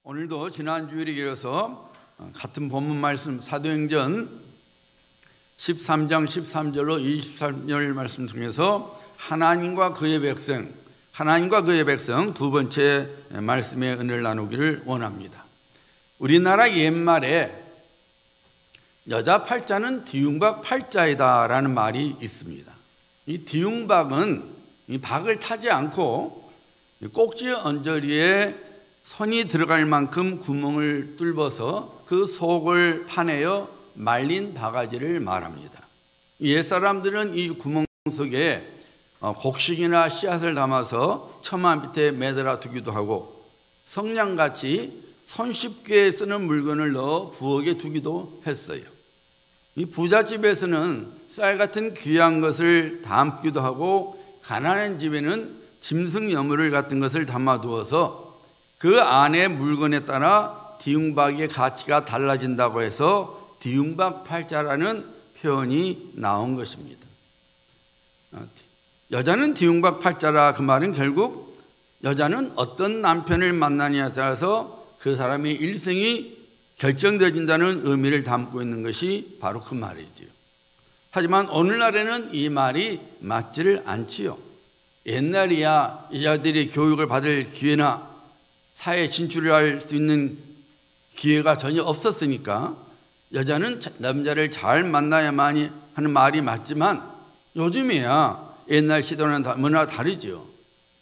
오늘도 지난 주일에 이어서 같은 본문 말씀 사도행전 13장 13절로 23절 말씀 중에서 하나님과 그의 백성 두 번째 말씀의 은혜를 나누기를 원합니다. 우리나라 옛말에 여자 팔자는 디흉박 팔자이다 라는 말이 있습니다. 이 디흉박은 이 박을 타지 않고 꼭지 언저리에 손이 들어갈 만큼 구멍을 뚫어서 그 속을 파내어 말린 바가지를 말합니다. 옛사람들은 이 구멍 속에 곡식이나 씨앗을 담아서 처마 밑에 매달아 두기도 하고 성냥같이 손쉽게 쓰는 물건을 넣어 부엌에 두기도 했어요. 이 부잣집에서는 쌀 같은 귀한 것을 담기도 하고 가난한 집에는 짐승 여물 같은 것을 담아두어서 그 안에 물건에 따라 디흉박의 가치가 달라진다고 해서 디흉박 팔자라는 표현이 나온 것입니다. 여자는 디흉박 팔자라 그 말은 결국 여자는 어떤 남편을 만나느냐에 따라서 그 사람의 일생이 결정되어진다는 의미를 담고 있는 것이 바로 그 말이지요. 하지만 오늘날에는 이 말이 맞지를 않지요. 옛날이야 여자들이 교육을 받을 기회나 사회에 진출을 할 수 있는 기회가 전혀 없었으니까 여자는 남자를 잘 만나야만 하는 말이 맞지만 요즘에야 옛날 시대와는 너무나 다르죠.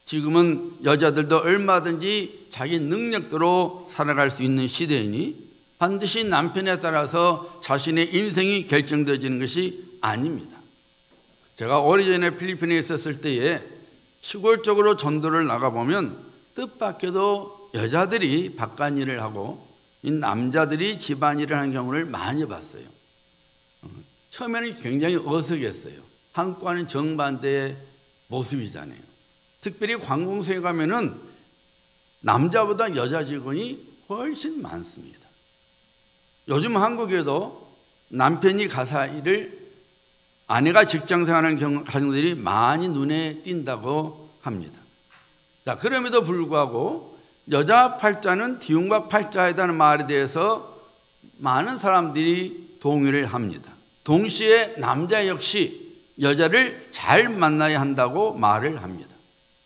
지금은 여자들도 얼마든지 자기 능력대로 살아갈 수 있는 시대이니 반드시 남편에 따라서 자신의 인생이 결정되어지는 것이 아닙니다. 제가 오래전에 필리핀에 있었을 때에 시골적으로 전도를 나가보면 뜻밖에도 여자들이 바깥일을 하고 이 남자들이 집안일을 하는 경우를 많이 봤어요. 처음에는 굉장히 어색했어요. 한국과는 정반대의 모습이잖아요. 특별히 관공서에 가면은 남자보다 여자 직원이 훨씬 많습니다. 요즘 한국에도 남편이 가사 일을 아내가 직장 생활하는 가정들이 많이 눈에 띈다고 합니다. 자, 그럼에도 불구하고 여자 팔자는 디흉박 팔자이라는 말에 대해서 많은 사람들이 동의를 합니다. 동시에 남자 역시 여자를 잘 만나야 한다고 말을 합니다.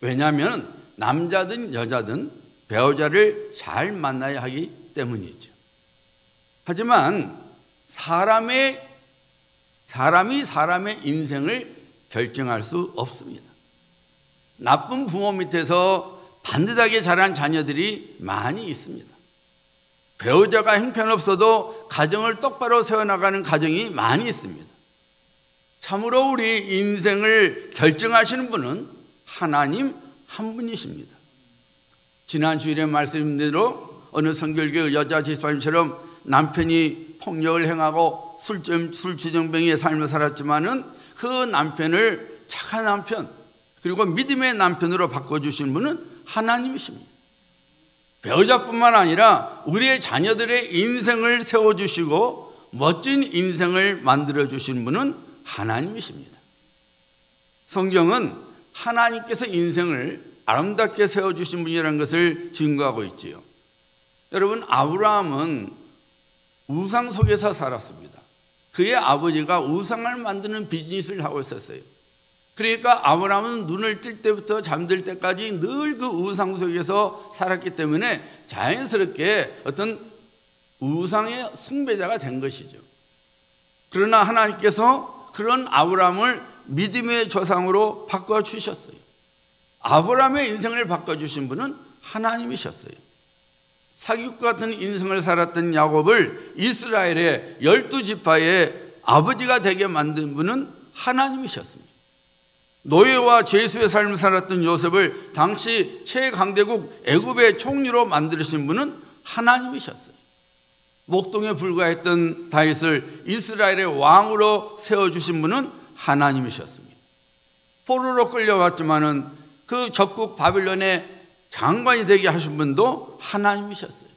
왜냐하면 남자든 여자든 배우자를 잘 만나야 하기 때문이죠. 하지만 사람이 사람의 인생을 결정할 수 없습니다. 나쁜 부모 밑에서 반듯하게 자란 자녀들이 많이 있습니다. 배우자가 형편없어도 가정을 똑바로 세워나가는 가정이 많이 있습니다. 참으로 우리 인생을 결정하시는 분은 하나님 한 분이십니다. 지난 주일에 말씀드린 대로 어느 성결교회 여자 집사님처럼 남편이 폭력을 행하고 술주정뱅이의 삶을 살았지만은 그 남편을 착한 남편 그리고 믿음의 남편으로 바꿔주신 분은 하나님이십니다. 배우자뿐만 아니라 우리의 자녀들의 인생을 세워주시고 멋진 인생을 만들어주신 분은 하나님이십니다. 성경은 하나님께서 인생을 아름답게 세워주신 분이라는 것을 증거하고 있지요. 여러분, 아브라함은 우상 속에서 살았습니다. 그의 아버지가 우상을 만드는 비즈니스를 하고 있었어요. 그러니까 아브라함은 눈을 뜰 때부터 잠들 때까지 늘 그 우상 속에서 살았기 때문에 자연스럽게 어떤 우상의 숭배자가 된 것이죠. 그러나 하나님께서 그런 아브라함을 믿음의 조상으로 바꿔주셨어요. 아브라함의 인생을 바꿔주신 분은 하나님이셨어요. 사기꾼 같은 인생을 살았던 야곱을 이스라엘의 12지파의 아버지가 되게 만든 분은 하나님이셨습니다. 노예와 죄수의 삶을 살았던 요셉을 당시 최강대국 애굽의 총리로 만드신 분은 하나님이셨어요. 목동에 불과했던 다윗을 이스라엘의 왕으로 세워주신 분은 하나님이셨습니다. 포로로 끌려왔지만은 그 적국 바빌론의 장관이 되게 하신 분도 하나님이셨어요.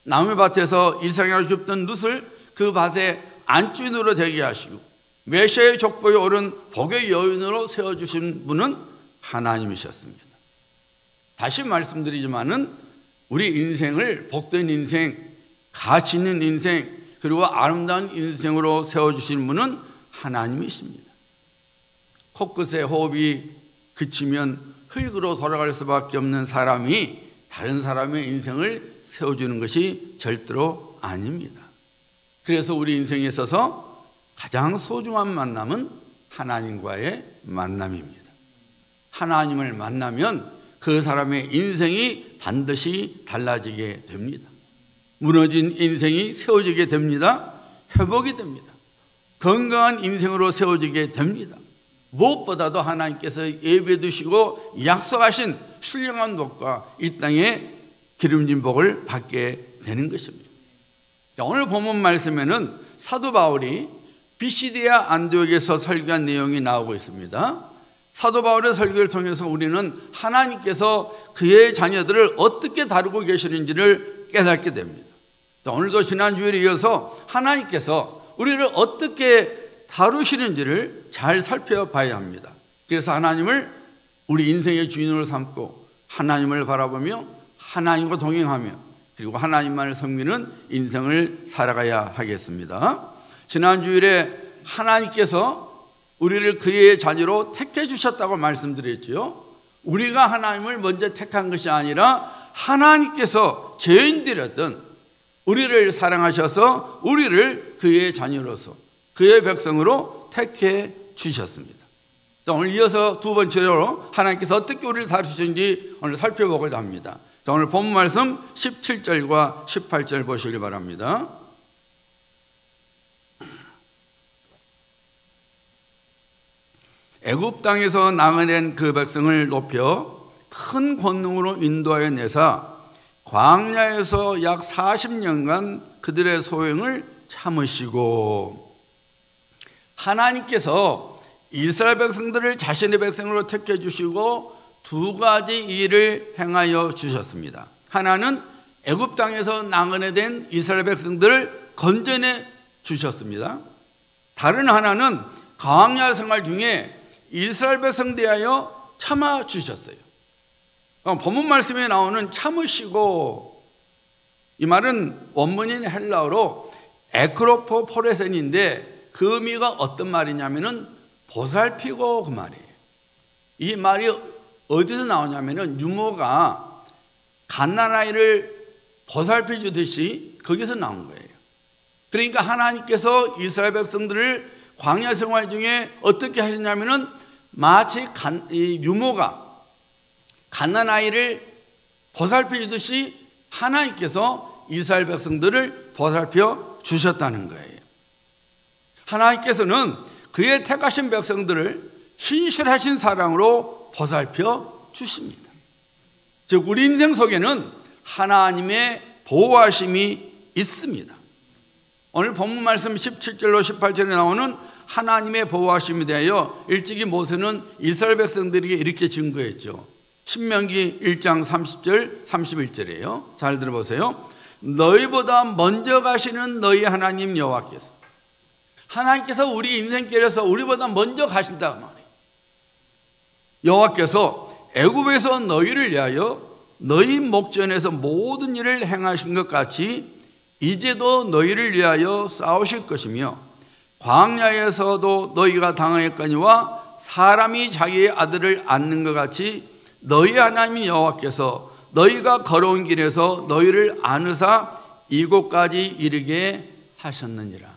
나무의 밭에서 이삭을 줍던 룻을 그 밭에 안주인으로 되게 하시고 메시아의 족보에 오른 복의 여인으로 세워주신 분은 하나님이셨습니다. 다시 말씀드리지만은 우리 인생을 복된 인생, 가치 있는 인생, 그리고 아름다운 인생으로 세워주시는 분은 하나님이십니다. 코끝에 호흡이 그치면 흙으로 돌아갈 수밖에 없는 사람이 다른 사람의 인생을 세워주는 것이 절대로 아닙니다. 그래서 우리 인생에 있어서 가장 소중한 만남은 하나님과의 만남입니다. 하나님을 만나면 그 사람의 인생이 반드시 달라지게 됩니다. 무너진 인생이 세워지게 됩니다. 회복이 됩니다. 건강한 인생으로 세워지게 됩니다. 무엇보다도 하나님께서 예비해 두시고 약속하신 신령한 복과 이 땅에 기름진 복을 받게 되는 것입니다. 오늘 본문 말씀에는 사도 바울이 비시디아 안디옥에서 설교한 내용이 나오고 있습니다. 사도 바울의 설교를 통해서 우리는 하나님께서 그의 자녀들을 어떻게 다루고 계시는지를 깨닫게 됩니다. 오늘도 지난주에 이어서 하나님께서 우리를 어떻게 다루시는지를 잘 살펴봐야 합니다. 그래서 하나님을 우리 인생의 주인으로 삼고 하나님을 바라보며 하나님과 동행하며 그리고 하나님만을 섬기는 인생을 살아가야 하겠습니다. 지난 주일에 하나님께서 우리를 그의 자녀로 택해 주셨다고 말씀드렸죠. 우리가 하나님을 먼저 택한 것이 아니라 하나님께서 죄인들이었던 우리를 사랑하셔서 우리를 그의 자녀로서 그의 백성으로 택해 주셨습니다. 오늘 이어서 두 번째로 하나님께서 어떻게 우리를 다루시는지 오늘 살펴보고자 합니다. 오늘 본문 말씀 17절과 18절 보시기 바랍니다. 애굽 땅에서 나눠낸 그 백성을 높여 큰 권능으로 인도하여 내사 광야에서 약 40년간 그들의 소행을 참으시고, 하나님께서 이스라엘 백성들을 자신의 백성으로 택해 주시고 두 가지 일을 행하여 주셨습니다. 하나는 애굽 땅에서 나그네된 이스라엘 백성들을 건져내 주셨습니다. 다른 하나는 광야 생활 중에 이스라엘 백성 대하여 참아 주셨어요. 본문 말씀에 나오는 참으시고, 이 말은 원문인 헬라어로 에크로포 포레센인데 그 의미가 어떤 말이냐면은 보살피고 그 말이에요. 이 말이 어디서 나오냐면은 유모가 갓난아이를 보살펴 주듯이 거기서 나온 거예요. 그러니까 하나님께서 이스라엘 백성들을 광야 생활 중에 어떻게 하셨냐면은 마치 유모가 갓난아이를 보살펴 주듯이 하나님께서 이스라엘 백성들을 보살펴 주셨다는 거예요. 하나님께서는 그의 택하신 백성들을 신실하신 사랑으로 보살펴 주십니다. 즉 우리 인생 속에는 하나님의 보호하심이 있습니다. 오늘 본문 말씀 17절로 18절에 나오는 하나님의 보호하심에 대하여 일찍이 모세는 이스라엘 백성들에게 이렇게 증거했죠. 신명기 1장 30절 31절이에요. 잘 들어보세요. 너희보다 먼저 가시는 너희 하나님 여호와께서, 하나님께서 우리 인생길에서 우리보다 먼저 가신다 말이에요. 여호와께서 애굽에서 너희를 위하여 너희 목전에서 모든 일을 행하신 것 같이 이제도 너희를 위하여 싸우실 것이며, 광야에서도 너희가 당하였거니와 사람이 자기의 아들을 안는 것 같이 너희 하나님 여호와께서 너희가 걸어온 길에서 너희를 안으사 이곳까지 이르게 하셨느니라.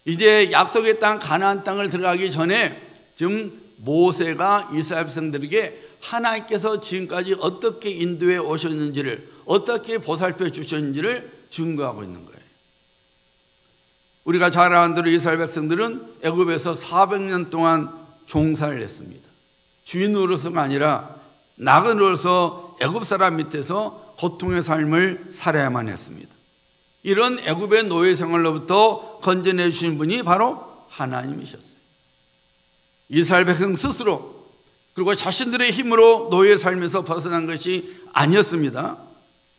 이제 약속의 땅 가나안 땅을 들어가기 전에 지금 모세가 이스라엘 백성들에게 하나님께서 지금까지 어떻게 인도해 오셨는지를, 어떻게 보살펴 주셨는지를 증거하고 있는 거예요. 우리가 잘 아는 대로 이스라엘 백성들은 애굽에서 400년 동안 종살이를 했습니다. 주인으로서가 아니라 나그네로서 애굽 사람 밑에서 고통의 삶을 살아야만 했습니다. 이런 애굽의 노예 생활로부터 건져내 주신 분이 바로 하나님이셨어요. 이스라엘 백성 스스로 그리고 자신들의 힘으로 노예 삶에서 벗어난 것이 아니었습니다.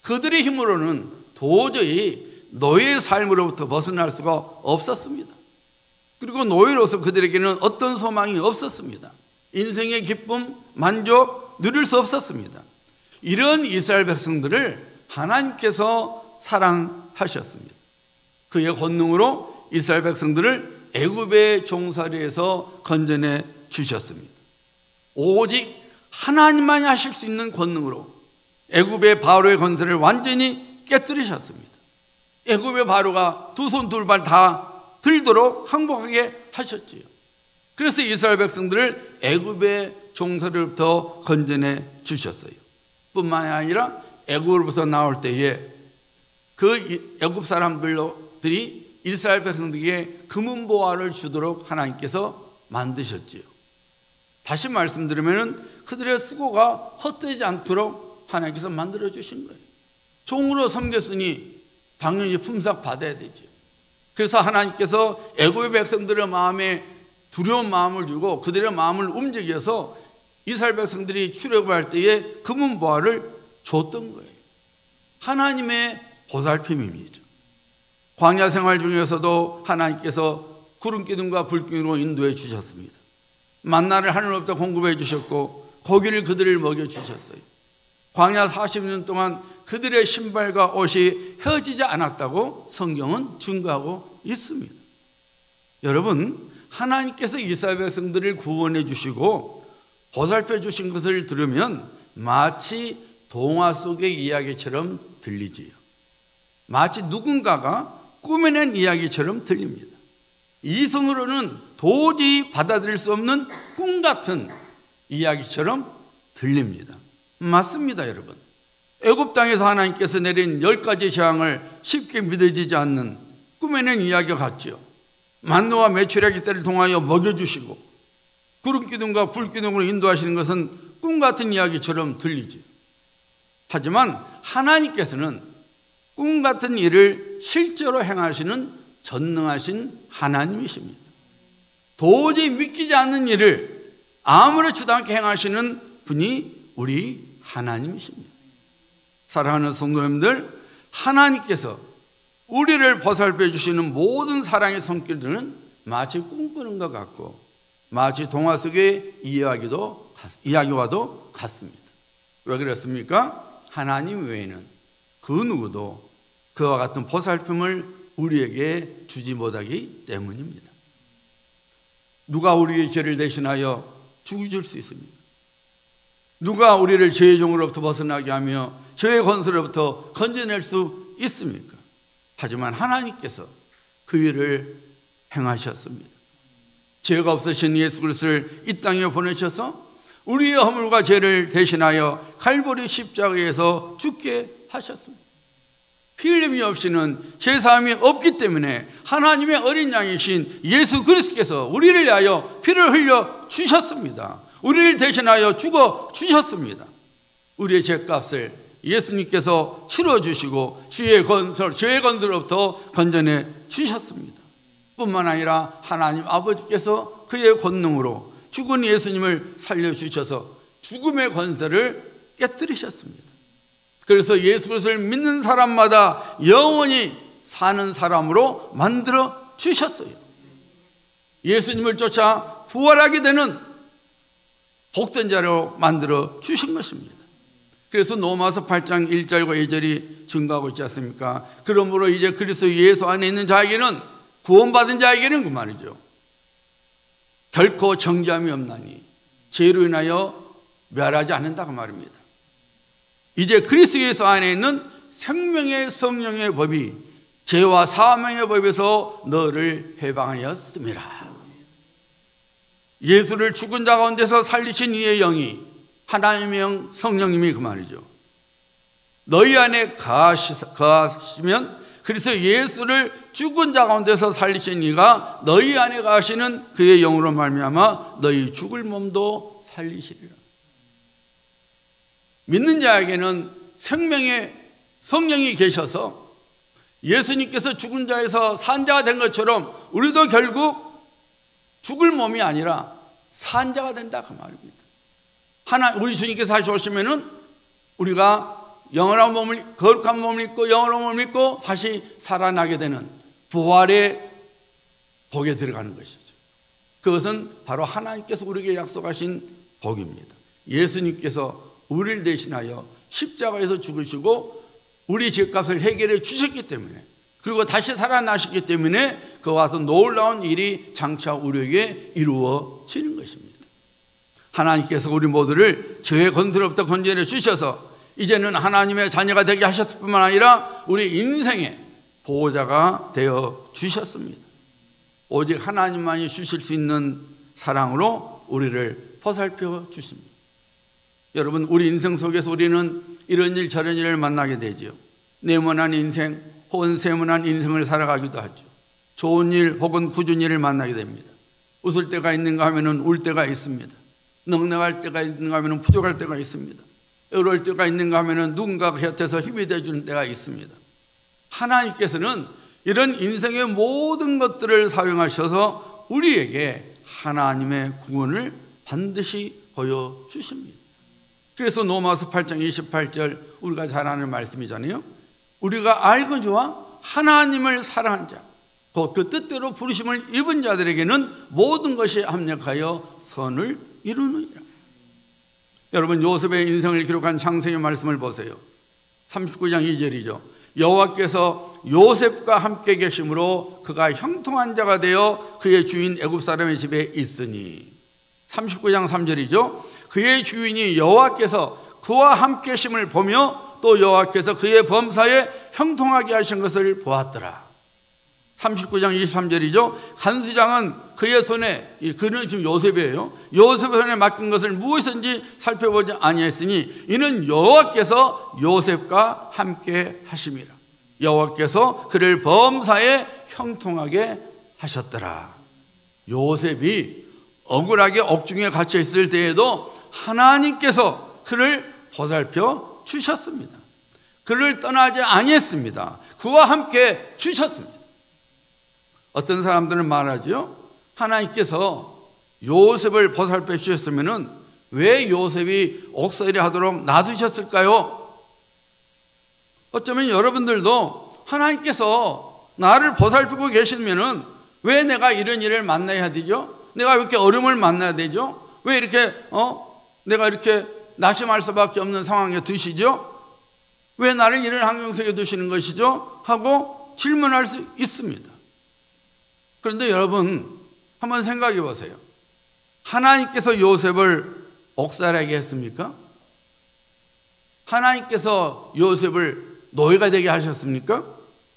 그들의 힘으로는 도저히 노예의 삶으로부터 벗어날 수가 없었습니다. 그리고 노예로서 그들에게는 어떤 소망이 없었습니다. 인생의 기쁨, 만족 누릴 수 없었습니다. 이런 이스라엘 백성들을 하나님께서 사랑하셨습니다. 그의 권능으로 이스라엘 백성들을 애굽의 종살이에서 건져내 주셨습니다. 오직 하나님만이 하실 수 있는 권능으로 애굽의 바로의 권세를 완전히 깨뜨리셨습니다. 애굽의 바로가 두 손 두 발 다 들도록 항복하게 하셨지요. 그래서 이스라엘 백성들을 애굽의 종살이로부터 건져내 주셨어요. 뿐만이 아니라 애굽으로부터 나올 때에 그 애굽 사람들이 이스라엘 백성들에게 금은 보화를 주도록 하나님께서 만드셨지요. 다시 말씀드리면 그들의 수고가 헛되지 않도록 하나님께서 만들어 주신 거예요. 종으로 섬겼으니 당연히 품삯 받아야 되죠. 그래서 하나님께서 애굽의 백성들의 마음에 두려운 마음을 주고 그들의 마음을 움직여서 이스라엘 백성들이 출애굽할 때에 금은 보화를 줬던 거예요. 하나님의 보살핌입니다. 광야 생활 중에서도 하나님께서 구름 기둥과 불 기둥으로 인도해 주셨습니다. 만나를 하늘로부터 공급해 주셨고 고기를 그들을 먹여 주셨어요. 광야 40년 동안 그들의 신발과 옷이 헤어지지 않았다고 성경은 증거하고 있습니다. 여러분, 하나님께서 이스라엘 백성들을 구원해 주시고 보살펴 주신 것을 들으면 마치 동화 속의 이야기처럼 들리지요. 마치 누군가가 꾸며낸 이야기처럼 들립니다. 이성으로는 도저히 받아들일 수 없는 꿈 같은 이야기처럼 들립니다. 맞습니다, 여러분. 애굽 땅에서 하나님께서 내린 10가지 재앙을 쉽게 믿어지지 않는 꾸며낸 이야기가 같지요. 만노와 메추라기 떼를 통하여 먹여주시고 구름 기둥과 불 기둥으로 인도하시는 것은 꿈 같은 이야기처럼 들리지. 하지만 하나님께서는 꿈 같은 일을 실제로 행하시는 전능하신 하나님이십니다. 도저히 믿기지 않는 일을 아무렇지도 않게 행하시는 분이 우리 하나님이십니다. 사랑하는 성도님들, 하나님께서 우리를 보살펴 주시는 모든 사랑의 손길들은 마치 꿈꾸는 것 같고 마치 동화 속의 이야기와도 같습니다. 왜 그렇습니까? 하나님 외에는 그 누구도 그와 같은 보살핌을 우리에게 주지 못하기 때문입니다. 누가 우리의 죄를 대신하여 죽여줄 수 있습니까? 누가 우리를 죄의 종으로부터 벗어나게 하며 죄의 권세로부터 건져낼 수 있습니까? 하지만 하나님께서 그 일을 행하셨습니다. 죄가 없으신 예수 그리스도를 이 땅에 보내셔서 우리의 허물과 죄를 대신하여 갈보리 십자가에서 죽게 하셨습니다. 피 흘림이 없이는 제사함이 없기 때문에 하나님의 어린 양이신 예수 그리스도께서 우리를 위하여 피를 흘려 주셨습니다. 우리를 대신하여 죽어 주셨습니다. 우리의 죄값을 예수님께서 치러주시고 죄의 건설로부터 건져내 주셨습니다. 뿐만 아니라 하나님 아버지께서 그의 권능으로 죽은 예수님을 살려주셔서 죽음의 권세를 깨뜨리셨습니다. 그래서 예수 그리스도를 믿는 사람마다 영원히 사는 사람으로 만들어 주셨어요. 예수님을 쫓아 부활하게 되는 복된 자로 만들어 주신 것입니다. 그래서 로마서 8장 1절과 2절이 증거하고 있지 않습니까? 그러므로 이제 그리스도 예수 안에 있는 자에게는, 구원받은 자에게는 그 말이죠, 결코 정죄함이 없나니 죄로 인하여 멸하지 않는다고 말입니다. 이제 그리스도 예수 안에 있는 생명의 성령의 법이 죄와 사망의 법에서 너를 해방하였음이라. 예수를 죽은 자 가운데서 살리신 이의 영이, 하나님의 영 성령님이 그 말이죠, 너희 안에 거하시면 그래서 예수를 죽은 자 가운데서 살리신 이가 너희 안에 거하시는 그의 영으로 말미암아 너희 죽을 몸도 살리시리라. 믿는 자에게는 생명의 성령이 계셔서 예수님께서 죽은 자에서 산 자가 된 것처럼 우리도 결국 죽을 몸이 아니라 산 자가 된다 그 말입니다. 우리 주님께서 다시 오시면은 우리가 영원한 몸을, 거룩한 몸을 입고 영원한 몸을 입고 다시 살아나게 되는 부활의 복에 들어가는 것이죠. 그것은 바로 하나님께서 우리에게 약속하신 복입니다. 예수님께서 우리를 대신하여 십자가에서 죽으시고 우리 죄값을 해결해 주셨기 때문에, 그리고 다시 살아나셨기 때문에 그 와서 놀라운 일이 장차 우리에게 이루어지는 것입니다. 하나님께서 우리 모두를 죄의 건설로부터 건져내 주셔서 이제는 하나님의 자녀가 되게 하셨을 뿐만 아니라 우리 인생의 보호자가 되어 주셨습니다. 오직 하나님만이 주실 수 있는 사랑으로 우리를 보살펴 주십니다. 여러분, 우리 인생 속에서 우리는 이런 일 저런 일을 만나게 되죠. 네모난 인생 혹은 세모난 인생을 살아가기도 하죠. 좋은 일 혹은 굳은 일을 만나게 됩니다. 웃을 때가 있는가 하면 울 때가 있습니다. 넉넉할 때가 있는가 하면 부족할 때가 있습니다. 어려울 때가 있는가 하면 누군가가 곁에서 힘이 되어주는 때가 있습니다. 하나님께서는 이런 인생의 모든 것들을 사용하셔서 우리에게 하나님의 구원을 반드시 보여주십니다. 그래서 로마서 8장 28절 우리가 잘 아는 말씀이잖아요. 우리가 알거니와 하나님을 사랑한 자, 곧 그 뜻대로 부르심을 입은 자들에게는 모든 것이 합력하여 선을 이루느니라. 여러분, 요셉의 인생을 기록한 창세기 말씀을 보세요. 39장 2절이죠. 여호와께서 요셉과 함께 계심으로 그가 형통한 자가 되어 그의 주인 애굽 사람의 집에 있으니. 39장 3절이죠. 그의 주인이 여호와께서 그와 함께 계심을 보며 또 여호와께서 그의 범사에 형통하게 하신 것을 보았더라. 39장 23절이죠. 간수장은 그의 손에, 그는 지금 요셉이에요. 요셉의 손에 맡긴 것을 무엇인지 살펴보지 아니했으니 이는 여호와께서 요셉과 함께 하심이라. 여호와께서 그를 범사에 형통하게 하셨더라. 요셉이 억울하게 옥중에 갇혀 있을 때에도 하나님께서 그를 보살펴 주셨습니다. 그를 떠나지 아니했습니다. 그와 함께 주셨습니다. 어떤 사람들은 말하지요. 하나님께서 요셉을 보살펴 주셨으면 왜 요셉이 옥살이 하도록 놔두셨을까요? 어쩌면 여러분들도 하나님께서 나를 보살피고 계시면 왜 내가 이런 일을 만나야 되죠? 내가 왜 이렇게 어려움을 만나야 되죠? 왜 이렇게 내가 이렇게 낙심할 수밖에 없는 상황에 두시죠? 왜 나를 이런 환경 속에 두시는 것이죠? 하고 질문할 수 있습니다. 그런데 여러분, 한번 생각해 보세요. 하나님께서 요셉을 옥살하게 했습니까? 하나님께서 요셉을 노예가 되게 하셨습니까?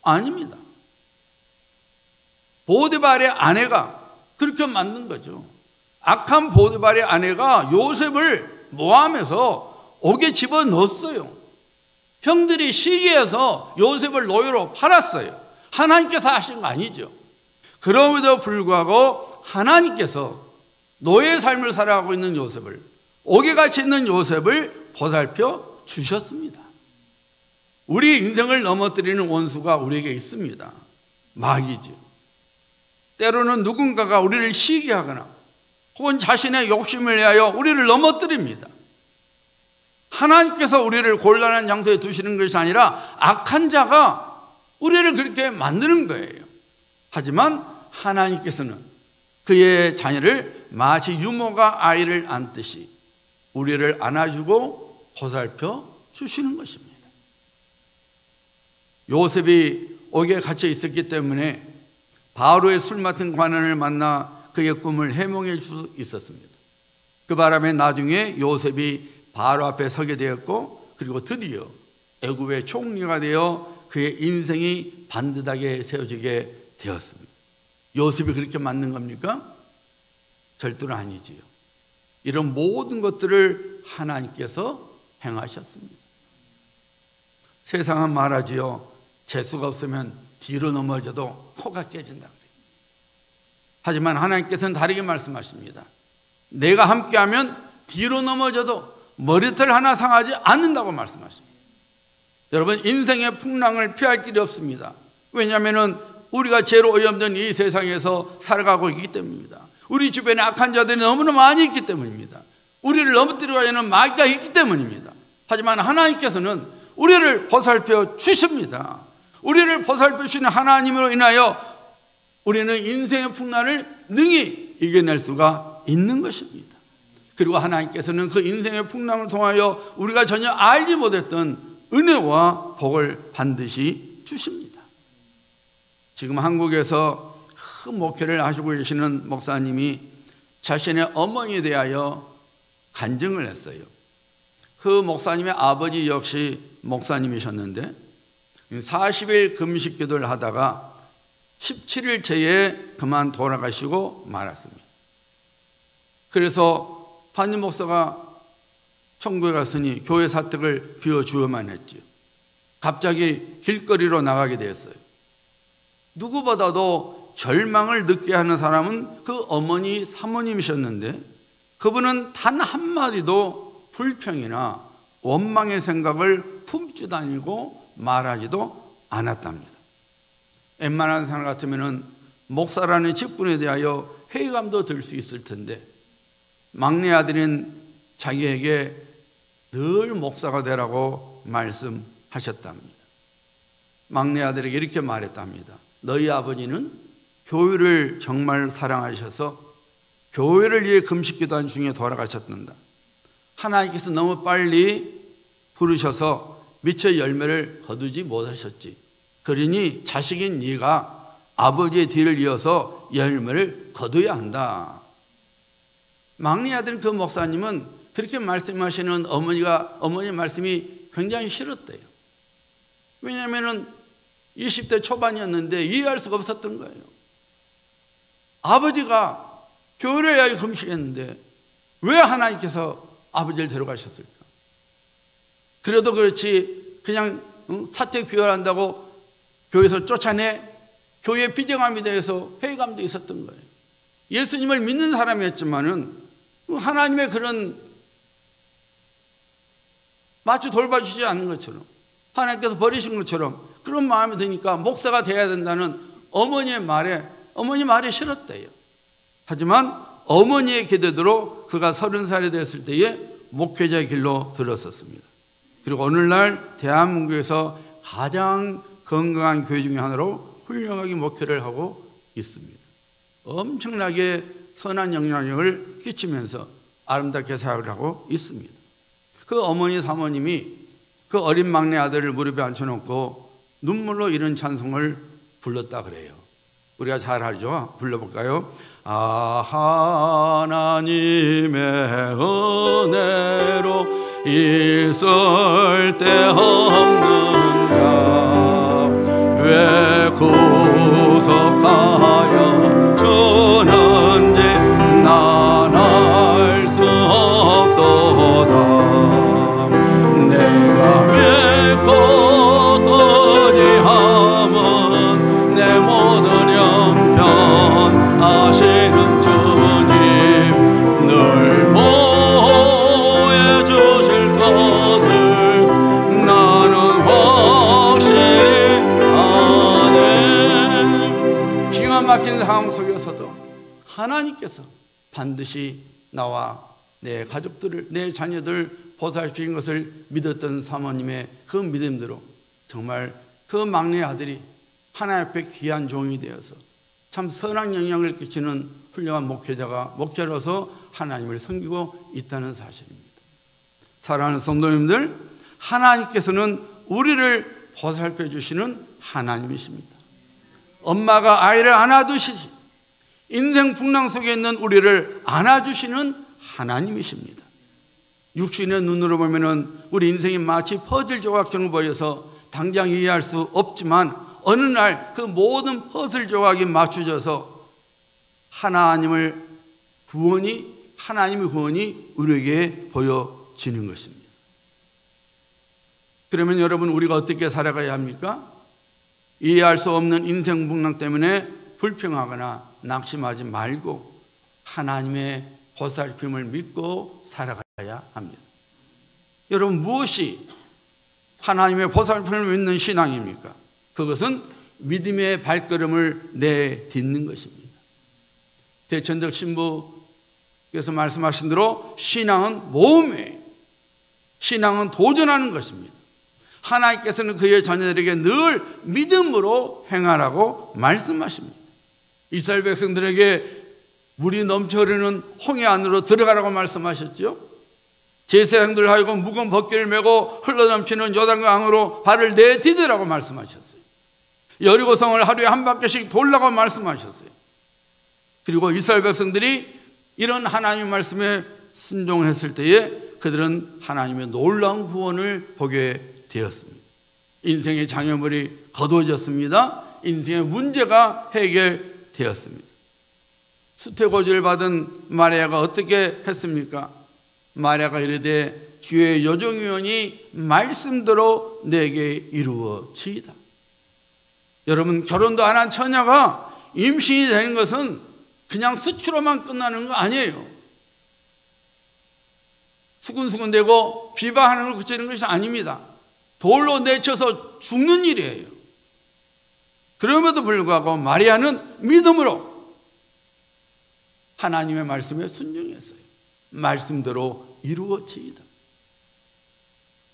아닙니다. 보디발의 아내가 그렇게 만든 거죠. 악한 보디발의 아내가 요셉을 모함해서 옥에 집어넣었어요. 형들이 시기해서 요셉을 노예로 팔았어요. 하나님께서 하신 거 아니죠. 그럼에도 불구하고 하나님께서 노예의 삶을 살아가고 있는 요셉을, 옥에 갇혀 있는 요셉을 보살펴 주셨습니다. 우리 인생을 넘어뜨리는 원수가 우리에게 있습니다. 마귀죠. 때로는 누군가가 우리를 시기하거나 혹은 자신의 욕심을 위하여 우리를 넘어뜨립니다. 하나님께서 우리를 곤란한 장소에 두시는 것이 아니라 악한 자가 우리를 그렇게 만드는 거예요. 하지만 하나님께서는 그의 자녀를 마치 유모가 아이를 안듯이 우리를 안아주고 보살펴 주시는 것입니다. 요셉이 옥에 갇혀 있었기 때문에 바로의 술 맡은 관원을 만나 그의 꿈을 해몽해 줄 수 있었습니다. 그 바람에 나중에 요셉이 바로 앞에 서게 되었고, 그리고 드디어 애굽의 총리가 되어 그의 인생이 반듯하게 세워지게 되었습니다. 요셉이 그렇게 만든 겁니까? 절대로 아니지요. 이런 모든 것들을 하나님께서 행하셨습니다. 세상은 말하지요. 재수가 없으면 뒤로 넘어져도 코가 깨진다 그래요. 하지만 하나님께서는 다르게 말씀하십니다. 내가 함께하면 뒤로 넘어져도 머리털 하나 상하지 않는다고 말씀하십니다. 여러분, 인생의 풍랑을 피할 길이 없습니다. 왜냐하면 우리가 죄로 오염된 이 세상에서 살아가고 있기 때문입니다. 우리 주변에 악한 자들이 너무나 많이 있기 때문입니다. 우리를 넘어뜨리려 하는 마귀가 있기 때문입니다. 하지만 하나님께서는 우리를 보살펴 주십니다. 우리를 보살펴 주시는 하나님으로 인하여 우리는 인생의 풍랑을 능히 이겨낼 수가 있는 것입니다. 그리고 하나님께서는 그 인생의 풍랑을 통하여 우리가 전혀 알지 못했던 은혜와 복을 반드시 주십니다. 지금 한국에서 큰 목회를 하시고 계시는 목사님이 자신의 어머니에 대하여 간증을 했어요. 그 목사님의 아버지 역시 목사님이셨는데 40일 금식 기도를 하다가 17일째에 그만 돌아가시고 말았습니다. 그래서 담임 목사가 천국에 갔으니 교회 사택을 비워주어만 했지요. 갑자기 길거리로 나가게 되었어요. 누구보다도 절망을 느끼게 하는 사람은 그 어머니 사모님이셨는데 그분은 단 한마디도 불평이나 원망의 생각을 품지도 아니고 말하지도 않았답니다. 웬만한 사람 같으면 목사라는 직분에 대하여 회의감도 들 수 있을 텐데 막내 아들인 자기에게 늘 목사가 되라고 말씀하셨답니다. 막내 아들에게 이렇게 말했답니다. 너희 아버지는 교회를 정말 사랑하셔서 교회를 위해 금식기도한 중에 돌아가셨단다. 하나님께서 너무 빨리 부르셔서 미처 열매를 거두지 못하셨지. 그러니 자식인 네가 아버지의 뒤를 이어서 열매를 거둬야 한다. 막내 아들 그 목사님은 그렇게 말씀하시는 어머니 말씀이 굉장히 싫었대요. 왜냐하면 20대 초반이었는데 이해할 수가 없었던 거예요. 아버지가 교회를 위하여 금식했는데 왜 하나님께서 아버지를 데려가셨을까? 그래도 그렇지 그냥 사택 비워한다고 교회에서 쫓아내 교회 비정함에 대해서 회의감도 있었던 거예요. 예수님을 믿는 사람이었지만은 하나님의 그런 마치 돌봐주시지 않는 것처럼 하나님께서 버리신 것처럼 그런 마음이 드니까 목사가 돼야 된다는 어머니 말이 싫었대요. 하지만 어머니의 기대대로 그가 30살이 됐을 때에 목회자의 길로 들었었습니다. 그리고 오늘날 대한민국에서 가장 건강한 교회 중에 하나로 훌륭하게 목회를 하고 있습니다. 엄청나게 선한 영향력을 끼치면서 아름답게 사역을 하고 있습니다. 그 어머니 사모님이 그 어린 막내 아들을 무릎에 앉혀놓고 눈물로 이런 찬송을 불렀다 그래요. 우리가 잘 알죠? 불러볼까요? 하나님의 은혜로 있을 데 없는 자 왜 구속하여 주는지 난 알 수 없도다. 내가 믿고 의지함은 내 모든 형편 아시는 주님 늘 보호해 주실 것을 나는 확실히 아네. 기가 막힌 상황 속에서도 하나님께서 반드시 나와 내 가족들을, 내 자녀들 보살피신 것을 믿었던 사모님의 그 믿음대로 정말 그 막내 아들이 하나님 앞에 귀한 종이 되어서 참 선한 영향을 끼치는 훌륭한 목회자로서 하나님을 섬기고 있다는 사실입니다. 사랑하는 성도님들, 하나님께서는 우리를 보살펴 주시는 하나님이십니다. 엄마가 아이를 안아두시지 인생 풍랑 속에 있는 우리를 안아주시는 하나님이십니다. 육신의 눈으로 보면 우리 인생이 마치 퍼즐 조각처럼 보여서 당장 이해할 수 없지만 어느 날 그 모든 퍼즐 조각이 맞춰져서 하나님의 구원이 우리에게 보여지는 것입니다. 그러면 여러분, 우리가 어떻게 살아가야 합니까? 이해할 수 없는 인생 풍랑 때문에 불평하거나 낙심하지 말고 하나님의 보살핌을 믿고 살아가야 합니다. 여러분, 무엇이 하나님의 보살핌을 믿는 신앙입니까? 그것은 믿음의 발걸음을 내딛는 것입니다. 대천덕 신부께서 말씀하신 대로 신앙은 모험이에요. 신앙은 도전하는 것입니다. 하나님께서는 그의 자녀들에게 늘 믿음으로 행하라고 말씀하십니다. 이스라엘 백성들에게 물이 넘쳐 흐르는 홍해 안으로 들어가라고 말씀하셨죠. 제사장들 하여금 묵은 벗기를 메고 흘러넘치는 요단강으로 발을 내디디라고 말씀하셨어요. 여리고성을 하루에 한 바퀴씩 돌라고 말씀하셨어요. 그리고 이스라엘 백성들이 이런 하나님의 말씀에 순종을 했을 때에 그들은 하나님의 놀라운 구원을 보게 되었습니다. 인생의 장애물이 거두어졌습니다. 인생의 문제가 해결되었습니다. 수태고지를 받은 마리아가 어떻게 했습니까? 마리아가 이르되 주의 요정이오니 말씀대로 내게 이루어지이다. 여러분, 결혼도 안 한 처녀가 임신이 되는 것은 그냥 수치로만 끝나는 거 아니에요. 수근수근대고 비방하는 걸 그치는 것이 아닙니다. 돌로 내쳐서 죽는 일이에요. 그럼에도 불구하고 마리아는 믿음으로 하나님의 말씀에 순종했어요. 말씀대로 이루어지이다.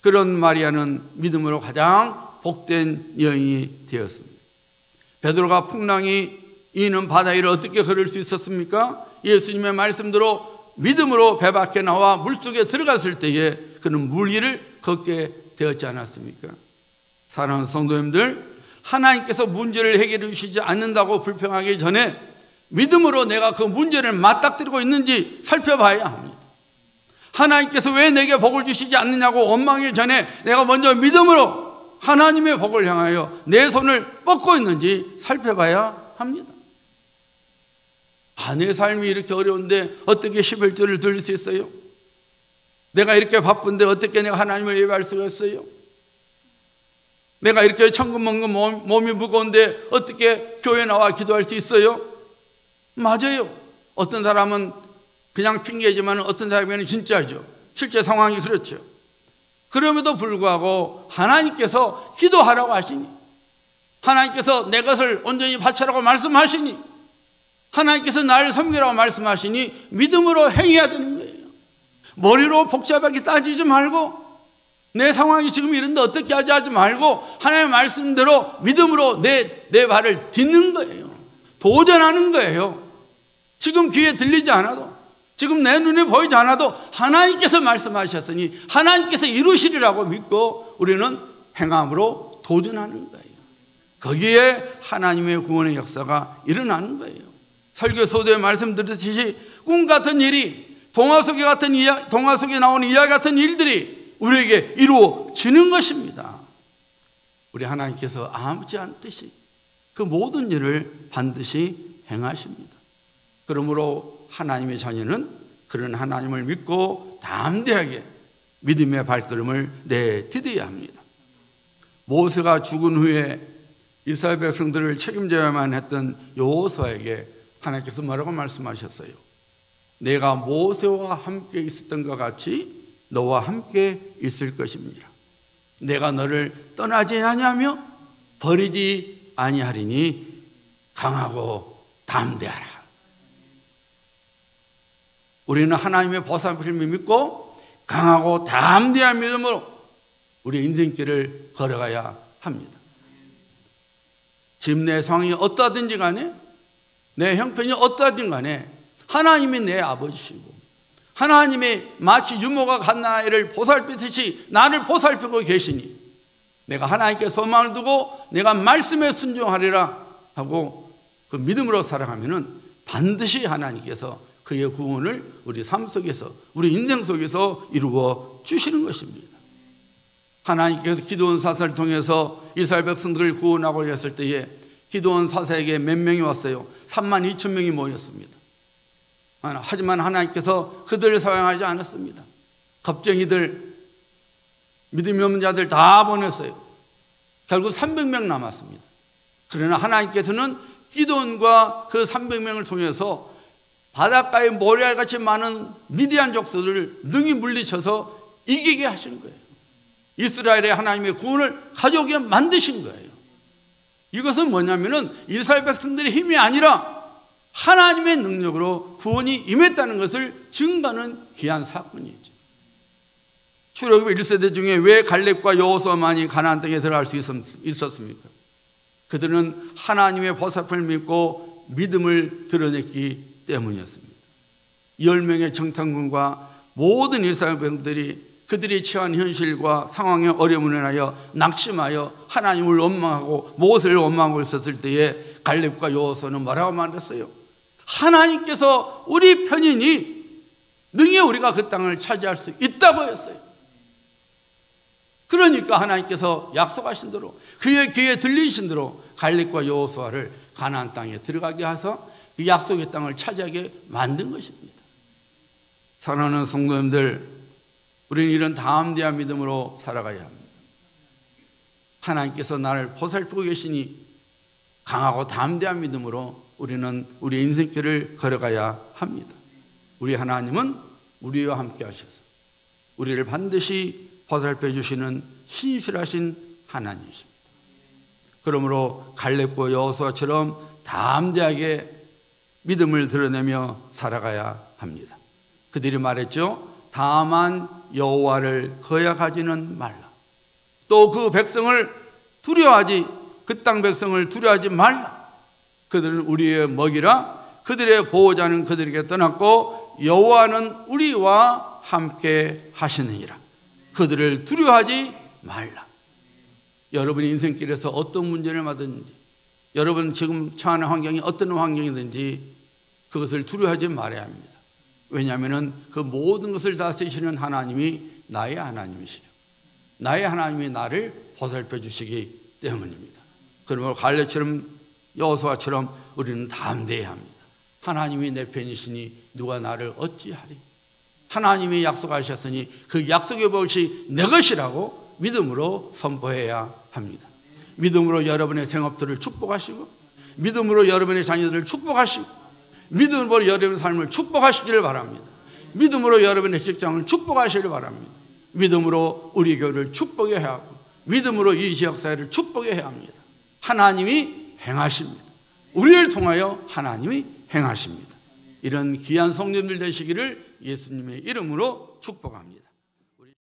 그런 마리아는 믿음으로 가장 복된 여인이 되었습니다. 베드로가 풍랑이 이는 바다 위를 어떻게 걸을 수 있었습니까? 예수님의 말씀대로 믿음으로 배 밖에 나와 물속에 들어갔을 때에 그는 물 위를 걷게 되었지 않았습니까? 사랑하는 성도님들, 하나님께서 문제를 해결해 주시지 않는다고 불평하기 전에 믿음으로 내가 그 문제를 맞닥뜨리고 있는지 살펴봐야 합니다. 하나님께서 왜 내게 복을 주시지 않느냐고 원망하기 전에 내가 먼저 믿음으로 하나님의 복을 향하여 내 손을 뻗고 있는지 살펴봐야 합니다. 내 삶이 이렇게 어려운데 어떻게 11조를 드릴 수 있어요? 내가 이렇게 바쁜데 어떻게 내가 하나님을 예배할 수가 있어요? 내가 이렇게 천근만근 몸이 무거운데 어떻게 교회 나와 기도할 수 있어요? 맞아요. 어떤 사람은 그냥 핑계지만 어떤 사람은 진짜죠. 실제 상황이 그렇죠. 그럼에도 불구하고 하나님께서 기도하라고 하시니, 하나님께서 내 것을 온전히 바치라고 말씀하시니, 하나님께서 나를 섬기라고 말씀하시니 믿음으로 행해야 되는 거예요. 머리로 복잡하게 따지지 말고, 내 상황이 지금 이런데 어떻게 하지 말고 하나님의 말씀대로 믿음으로 내 발을 딛는 거예요. 도전하는 거예요. 지금 귀에 들리지 않아도, 지금 내 눈에 보이지 않아도 하나님께서 말씀하셨으니 하나님께서 이루시리라고 믿고 우리는 행함으로 도전하는 거예요. 거기에 하나님의 구원의 역사가 일어나는 거예요. 설교 소도에 말씀드렸듯이 꿈 같은 일이, 동화 속에 나오는 이야기 같은 일들이 우리에게 이루어지는 것입니다. 우리 하나님께서 아무렇지 않듯이 그 모든 일을 반드시 행하십니다. 그러므로 하나님의 자녀는 그런 하나님을 믿고 담대하게 믿음의 발걸음을 내디뎌야 합니다. 모세가 죽은 후에 이스라엘 백성들을 책임져야만 했던 여호수아에게 하나님께서 뭐라고 말씀하셨어요? 내가 모세와 함께 있었던 것 같이 너와 함께 있을 것입니다. 내가 너를 떠나지 아니하며 버리지 아니하리니 강하고 담대하라. 우리는 하나님의 보살핌을 믿고 강하고 담대한 믿음으로 우리 인생길을 걸어가야 합니다. 지금 내 상황이 어떠하든지 간에, 내 형편이 어떠하든지 간에 하나님이 내 아버지시고 하나님이 마치 유모가 갓나이를 보살피듯이 나를 보살피고 계시니 내가 하나님께 소망을 두고 내가 말씀에 순종하리라 하고 그 믿음으로 살아가면은 반드시 하나님께서 그의 구원을 우리 삶 속에서, 우리 인생 속에서 이루어 주시는 것입니다. 하나님께서 기드온 사사를 통해서 이스라엘 백성들을 구원하고 했을 때에 기드온 사사에게 몇 명이 왔어요? 32,000명이 모였습니다. 하지만 하나님께서 그들을 사용하지 않았습니다. 겁쟁이들, 믿음이 없는 자들 다 보냈어요. 결국 300명 남았습니다. 그러나 하나님께서는 기드온과 그 300명을 통해서 바닷가에 모래알같이 많은 미디안 족속들을 능히 물리쳐서 이기게 하신 거예요. 이스라엘의 하나님의 구원을 가져오게 만드신 거예요. 이것은 뭐냐면은 이스라엘 백성들의 힘이 아니라 하나님의 능력으로 구원이 임했다는 것을 증거하는 귀한 사건이죠. 출애굽 1세대 중에 왜 갈렙과 여호수아만이 가나안 땅에 들어갈 수 있었습니까? 그들은 하나님의 보살핌을 믿고 믿음을 드러냈기 때문이었습니다. 10명의 정탐꾼과 모든 이스라엘 백성들이 그들이 처한 현실과 상황의 어려움을 인하여 낙심하여 하나님을 원망하고 모세를 원망하고 있었을 때에 갈렙과 여호수아는 뭐라고 말했어요? 하나님께서 우리 편이니 능히 우리가 그 땅을 차지할 수 있다고 했어요. 그러니까 하나님께서 약속하신 대로 그의 귀에 들리신 대로 갈렙과 여호수아를 가나안 땅에 들어가게 해서 그 약속의 땅을 차지하게 만든 것입니다. 사랑하는 성도님들, 우리는 이런 담대한 믿음으로 살아가야 합니다. 하나님께서 나를 보살피고 계시니 강하고 담대한 믿음으로 우리는 우리의 인생길을 걸어가야 합니다. 우리 하나님은 우리와 함께 하셔서 우리를 반드시 보살펴 주시는 신실하신 하나님이십니다. 그러므로 갈렙과 여호수아처럼 담대하게 믿음을 드러내며 살아가야 합니다. 그들이 말했죠. 다만 여호와를 거역하지는 말라. 또 그 백성을 두려워하지, 그 땅 백성을 두려워하지 말라. 그들은 우리의 먹이라. 그들의 보호자는 그들에게 떠났고 여호와는 우리와 함께 하시느니라. 그들을 두려워하지 말라. 여러분의 인생길에서 어떤 문제를 받든지, 여러분 지금 처하는 환경이 어떤 환경이든지 그것을 두려워하지 말아야 합니다. 왜냐하면 그 모든 것을 다스리시는 하나님이 나의 하나님이시요, 나의 하나님이 나를 보살펴 주시기 때문입니다. 그러므로 갈렙처럼 여호수아처럼 우리는 담대해야 합니다. 하나님이 내 편이시니 누가 나를 어찌하리. 하나님이 약속하셨으니 그 약속의 것이 내 것이라고 믿음으로 선포해야 합니다. 믿음으로 여러분의 생업들을 축복하시고, 믿음으로 여러분의 자녀들을 축복하시고, 믿음으로 여러분의 삶을 축복하시기를 바랍니다. 믿음으로 여러분의 직장을 축복하시기를 바랍니다. 믿음으로 우리 교회를 축복해야 하고, 믿음으로 이 지역사회를 축복해야 합니다. 하나님이 행하십니다. 우리를 통하여 하나님이 행하십니다. 이런 귀한 성도님들 되시기를 예수님의 이름으로 축복합니다.